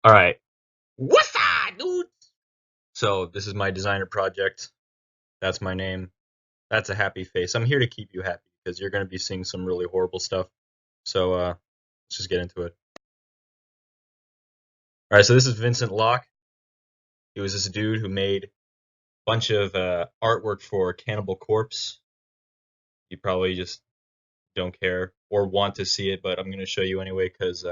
All right. What's up, dude? So this is my designer project. That's my name. That's a happy face. I'm here to keep you happy because you're going to be seeing some really horrible stuff. So let's just get into it. All right. So this is Vincent Locke. He was this dude who made a bunch of artwork for Cannibal Corpse. You probably just don't care or want to see it, but I'm going to show you anyway because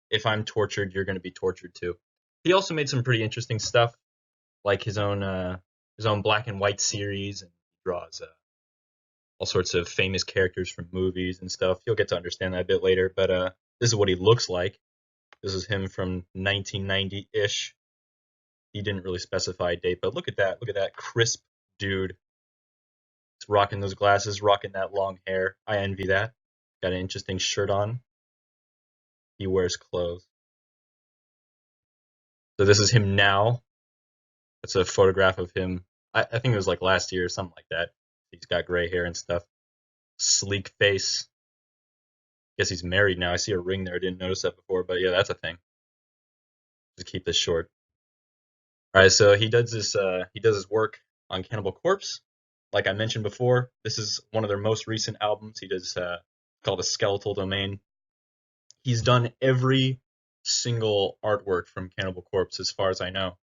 if I'm tortured, you're going to be tortured too. He also made some pretty interesting stuff, like his own black and white series, and he draws all sorts of famous characters from movies and stuff. You'll get to understand that a bit later, but this is what he looks like. This is him from 1990-ish. He didn't really specify a date, but look at that. Look at that crisp dude. He's rocking those glasses, rocking that long hair. I envy that. Got an interesting shirt on. He wears clothes. So this is him now. That's a photograph of him. I think it was like last year or something like that. He's got gray hair and stuff. Sleek face. Guess he's married now. I see a ring there. I didn't notice that before, but yeah, that's a thing. Just keep this short. All right, so he does this. He does his work on Cannibal Corpse. Like I mentioned before, this is one of their most recent albums. He does called a Skeletal Domain. He's done every single artwork from Cannibal Corpse, as far as I know.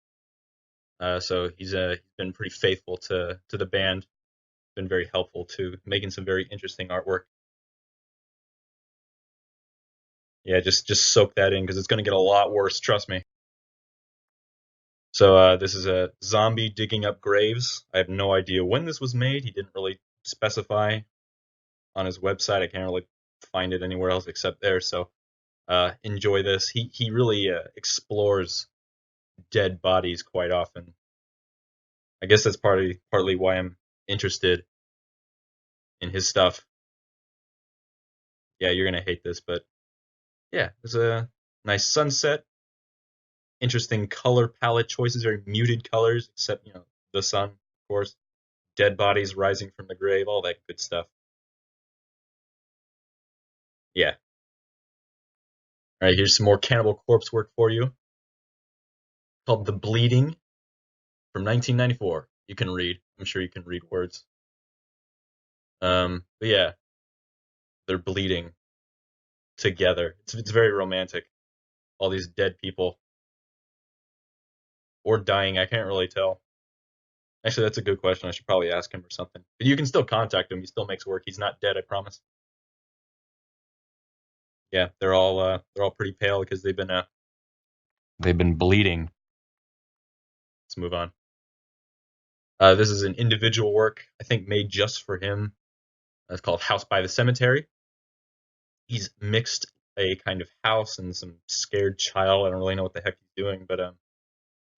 So he's been pretty faithful to the band. Been very helpful to making some very interesting artwork. Yeah, just soak that in because it's going to get a lot worse. Trust me. So this is a zombie digging up graves. I have no idea when this was made. He didn't really specify on his website. I can't really find it anywhere else except there. So enjoy this. He really explores dead bodies quite often. I guess that's partly why I'm interested in his stuff. Yeah, you're gonna hate this, but yeah, it's a nice sunset. Interesting color palette choices, very muted colors, except the sun, of course. Dead bodies rising from the grave, all that good stuff. Yeah. All right, here's some more Cannibal Corpse work for you, called The Bleeding from 1994. You can read. I'm sure you can read words. But yeah, they're bleeding together. It's very romantic. All these dead people or dying. I can't really tell. Actually, that's a good question. I should probably ask him or something. But you can still contact him. He still makes work. He's not dead. I promise. Yeah, they're all pretty pale because they've been bleeding. Let's move on. This is an individual work I think made just for him. It's called House by the Cemetery. He's mixed a kind of house and some scared child. I don't really know what the heck he's doing, but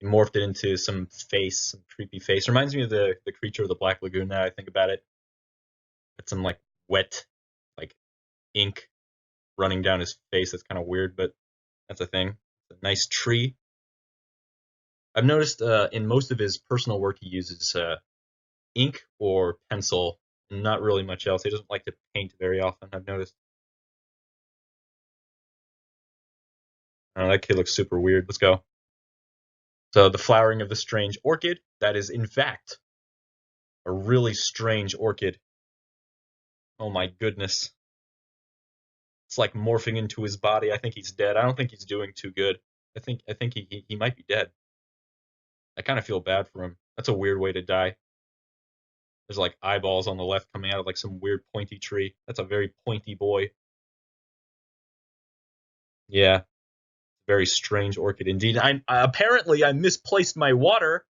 he morphed it into some face, some creepy face. Reminds me of the creature of the Black Lagoon. Now I think about it, it's some like wet, like ink running down his face. That's kind of weird, but that's a thing. It's a nice tree. I've noticed in most of his personal work he uses ink or pencil, not really much else. He doesn't like to paint very often. I've noticed. That kid looks super weird. Let's go. So the flowering of the strange orchid. That is in fact a really strange orchid. Oh my goodness. It's like morphing into his body. I think he's dead. I don't think he's doing too good. I think he might be dead. I kind of feel bad for him. That's a weird way to die. There's like eyeballs on the left coming out of like some weird pointy tree. That's a very pointy boy. Yeah, very strange orchid indeed. I misplaced my water.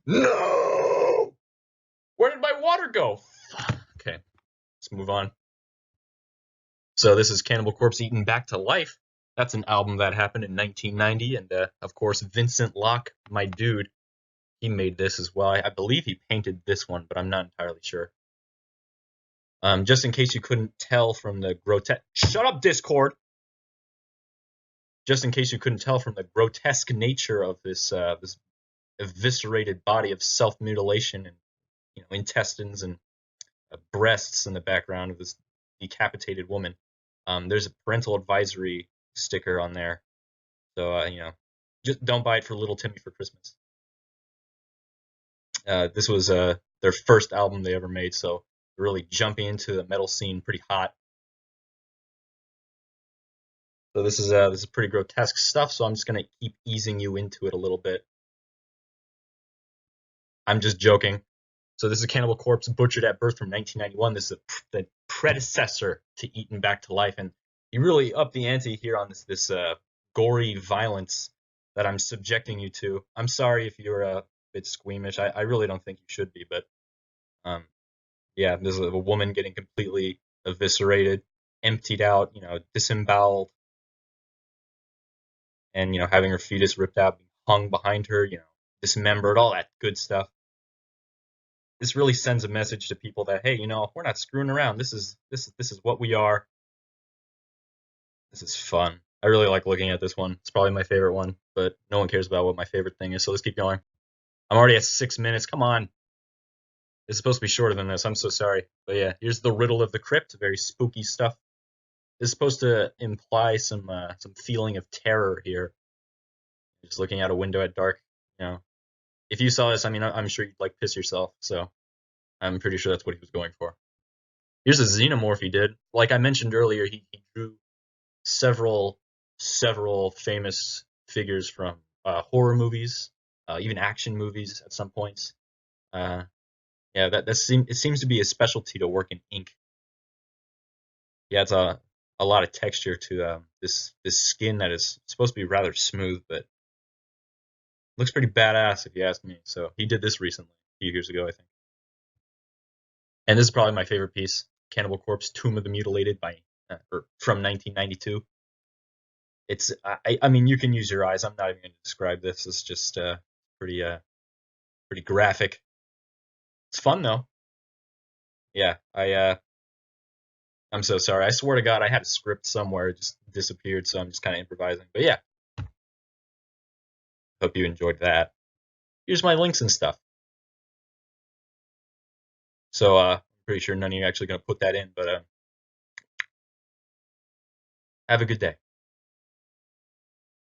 No! Where did my water go? Okay, let's move on. So this is Cannibal Corpse Eaten Back to Life. That's an album that happened in 1990, and of course Vincent Locke, my dude, he made this as well. I believe he painted this one, but I'm not entirely sure. Just in case you couldn't tell from the grotesque. Shut up, Discord. Just in case you couldn't tell from the grotesque nature of this eviscerated body of self mutilation and intestines and breasts in the background of this decapitated woman. There's a parental advisory sticker on there. So just don't buy it for little Timmy for Christmas. This was their first album they ever made, so really jumping into the metal scene pretty hot. So this is pretty grotesque stuff. So I'm just gonna keep easing you into it a little bit. I'm just joking. So this is Cannibal Corpse, Butchered at Birth from 1991. This is the predecessor to Eaten Back to Life, and you really up the ante here on this gory violence that I'm subjecting you to. I'm sorry if you're a bit squeamish. I really don't think you should be, but um, yeah, this is a woman getting completely eviscerated, emptied out, disemboweled, and having her fetus ripped out, being hung behind her, dismembered, all that good stuff. This really sends a message to people that, hey, we're not screwing around. This is what we are. This is fun. I really like looking at this one. It's probably my favorite one, but no one cares about what my favorite thing is. So let's keep going. I'm already at 6 minutes. Come on. It's supposed to be shorter than this. I'm so sorry. But yeah, here's the riddle of the crypt. Very spooky stuff. This is supposed to imply some feeling of terror here. Just looking out a window at dark. If you saw this, I mean, I'm sure you'd like piss yourself. So I'm pretty sure that's what he was going for. Here's a xenomorph he did. Like I mentioned earlier, he drew several famous figures from horror movies, even action movies at some points. Yeah, it seems to be a specialty to work in ink. Yeah, it's a lot of texture to this skin that is supposed to be rather smooth, but looks pretty badass if you ask me. So he did this recently, a few years ago, I think. And this is probably my favorite piece, Cannibal Corpse: Tomb of the Mutilated or from 1992. I mean, you can use your eyes. I'm not even going to describe this. It's just pretty pretty graphic. It's fun though. Yeah, I'm so sorry. I swear to God, I had a script somewhere. It just disappeared, so I'm just kind of improvising. But yeah, hope you enjoyed that. Here's my links and stuff. So I'm pretty sure none of you are actually going to put that in, but have a good day.